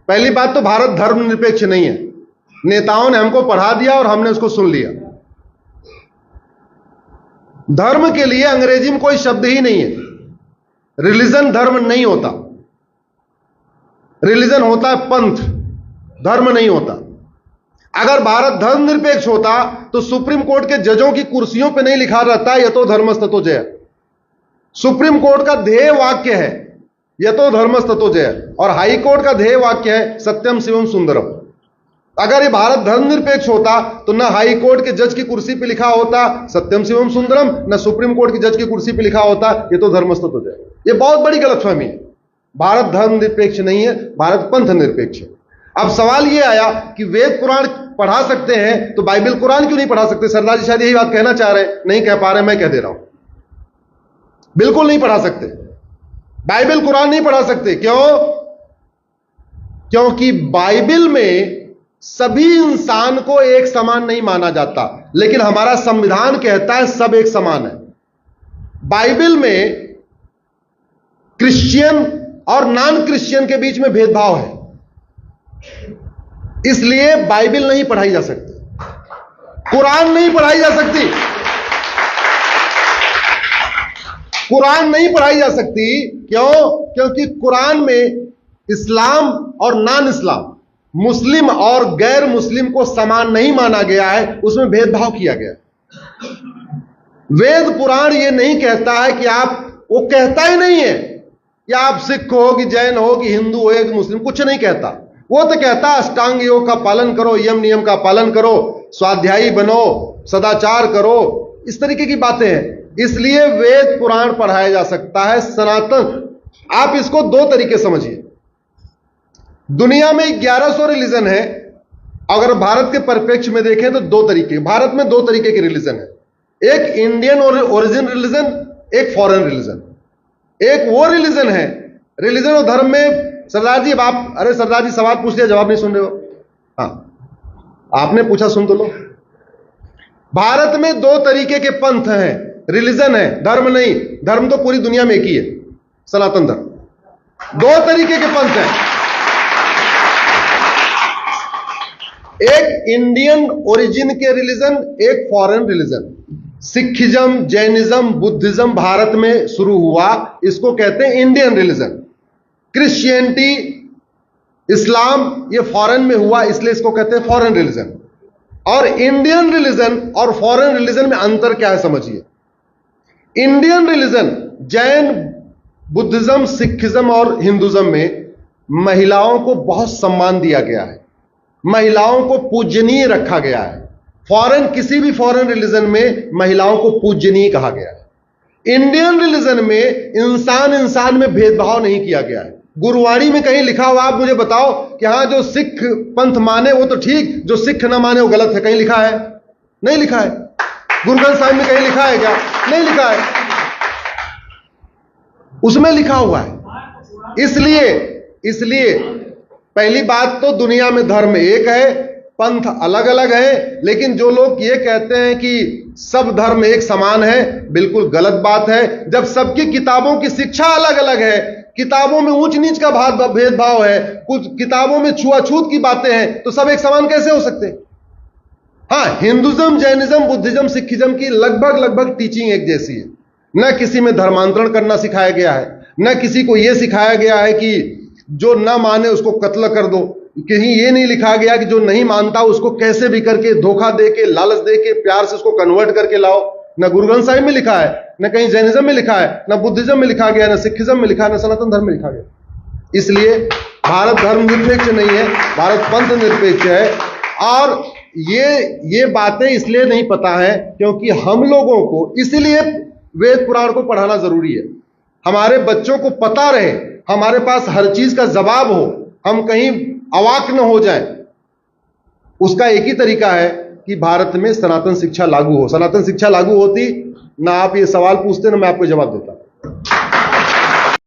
पहली बात तो भारत धर्मनिरपेक्ष नहीं है। नेताओं ने हमको पढ़ा दिया और हमने उसको सुन लिया। धर्म के लिए अंग्रेजी में कोई शब्द ही नहीं है। रिलीजन धर्म नहीं होता। रिलीजन होता है पंथ, धर्म नहीं होता। अगर भारत धर्मनिरपेक्ष होता तो सुप्रीम कोर्ट के जजों की कुर्सियों पे नहीं लिखा रहता यतो धर्मस् ततो जय। सुप्रीम कोर्ट का ध्येय वाक्य है यतो धर्मस् ततो जय, और हाई कोर्ट का ध्येय वाक्य है सत्यम शिवम सुंदरम। अगर ये भारत धर्मनिरपेक्ष होता तो ना हाई कोर्ट के जज की कुर्सी पे लिखा होता सत्यम शिवम सुंदरम, ना सुप्रीम कोर्ट की जज की कुर्सी पे लिखा होता यतो धर्मस् ततो जय। ये बहुत बड़ी गलतफहमी है। भारत धर्मनिरपेक्ष नहीं है, भारत पंथ निरपेक्ष है। अब सवाल यह आया कि वेद पुराण पढ़ा सकते हैं तो बाइबल कुरान क्यों नहीं पढ़ा सकते? सरदार जी शायद यही बात कहना चाह रहे हैं, नहीं कह पा रहे, मैं कह दे रहा हूं। बिल्कुल नहीं पढ़ा सकते, बाइबल कुरान नहीं पढ़ा सकते। क्यों? क्योंकि बाइबल में सभी इंसान को एक समान नहीं माना जाता, लेकिन हमारा संविधान कहता है सब एक समान है। बाइबल में क्रिश्चियन और नॉन क्रिश्चियन के बीच में भेदभाव है, इसलिए बाइबल नहीं पढ़ाई जा सकती, कुरान नहीं पढ़ाई जा सकती, कुरान नहीं पढ़ाई जा सकती। क्यों? क्योंकि कुरान में इस्लाम और नॉन इस्लाम, मुस्लिम और गैर मुस्लिम को समान नहीं माना गया है, उसमें भेदभाव किया गया। वेद पुराण यह नहीं कहता है कि आप, वो कहता ही नहीं है कि आप सिख हो कि जैन हो कि हिंदू हो या कि मुस्लिम, कुछ नहीं कहता। वो तो कहता है अष्टांग योग का पालन करो, यम नियम का पालन करो, स्वाध्यायी बनो, सदाचार करो, इस तरीके की बातें हैं। इसलिए वेद पुराण पढ़ाया जा सकता है। सनातन, आप इसको दो तरीके समझिए। दुनिया में 1100 रिलीजन है। अगर भारत के परिप्रेक्ष्य में देखें तो दो तरीके, भारत में दो तरीके के रिलीजन है। एक इंडियन ओरिजिन रिलीजन, एक फॉरेन रिलीजन। एक वो रिलीजन है, रिलीजन और धर्म में सरदार जी, अब आप, अरे सरदार जी सवाल पूछ लिया, जवाब नहीं सुन रहे हो। हाँ, आपने पूछा, सुन तो लो। भारत में दो तरीके के पंथ हैं, रिलीजन है, धर्म नहीं। धर्म तो पूरी दुनिया में एक ही है, सनातन धर्म। दो तरीके के पंथ हैं, एक इंडियन ओरिजिन के रिलीजन, एक foreign religion. Sikhism, Jainism, Buddhism Bharat में शुरू हुआ, इसको कहते हैं इंडियन रिलीजन। क्रिश्चियनिटी, इस्लाम, ये फॉरेन में हुआ, इसलिए इसको कहते हैं फॉरेन रिलीजन। और इंडियन रिलीजन और फॉरेन रिलीजन में अंतर क्या है समझिए। Indian religion, Jain, Buddhism, Sikhism और हिंदुज्म में महिलाओं को बहुत सम्मान दिया गया है, महिलाओं को पूजनीय रखा गया है। फॉरेन, किसी भी फॉरेन रिलीजन में महिलाओं को पूजनीय कहा गया है। इंडियन रिलीजन में इंसान इंसान में भेदभाव नहीं किया गया है। गुरुवाणी में कहीं लिखा हुआ, आप मुझे बताओ कि हां जो सिख पंथ माने वो तो ठीक, जो सिख ना माने वो गलत है, कहीं लिखा है? नहीं लिखा है। गुरु ग्रंथ साहिब में कहीं लिखा है क्या? नहीं लिखा है। उसमें लिखा हुआ है। इसलिए पहली बात तो दुनिया में धर्म एक है, पंथ अलग अलग है। लेकिन जो लोग ये कहते हैं कि सब धर्म एक समान है, बिल्कुल गलत बात है। जब सबकी किताबों की शिक्षा अलग अलग है, किताबों में ऊंच नीच का भेदभाव है, कुछ किताबों में छुआछूत की बातें हैं, तो सब एक समान कैसे हो सकते हैं? हाँ, हिंदुज्म, जैनिज्म, बुद्धिज्म, सिखिज्म की लगभग टीचिंग एक जैसी है। न किसी में धर्मांतरण करना सिखाया गया है, न किसी को यह सिखाया गया है कि जो न माने उसको कत्ल कर दो। कहीं ये नहीं लिखा गया कि जो नहीं मानता उसको कैसे भी करके धोखा दे के, लालच दे के, प्यार से उसको कन्वर्ट करके लाओ। न गुरु ग्रंथ साहिब में लिखा है, न कहीं जैनिज्म में लिखा है, न बुद्धिज्म में लिखा गया, न सिखिज्म में लिखा है, न सनातन धर्म में लिखा गया। इसलिए भारत धर्म निरपेक्ष नहीं है, भारत पंथ निरपेक्ष है। और ये बातें इसलिए नहीं पता है क्योंकि हम लोगों को, इसलिए वेद पुराण को पढ़ाना जरूरी है। हमारे बच्चों को पता रहे, हमारे पास हर चीज का जवाब हो, हम कहीं अवाक न हो जाए। उसका एक ही तरीका है कि भारत में सनातन शिक्षा लागू हो। सनातन शिक्षा लागू होती ना आप ये सवाल पूछते, ना मैं आपको जवाब देता।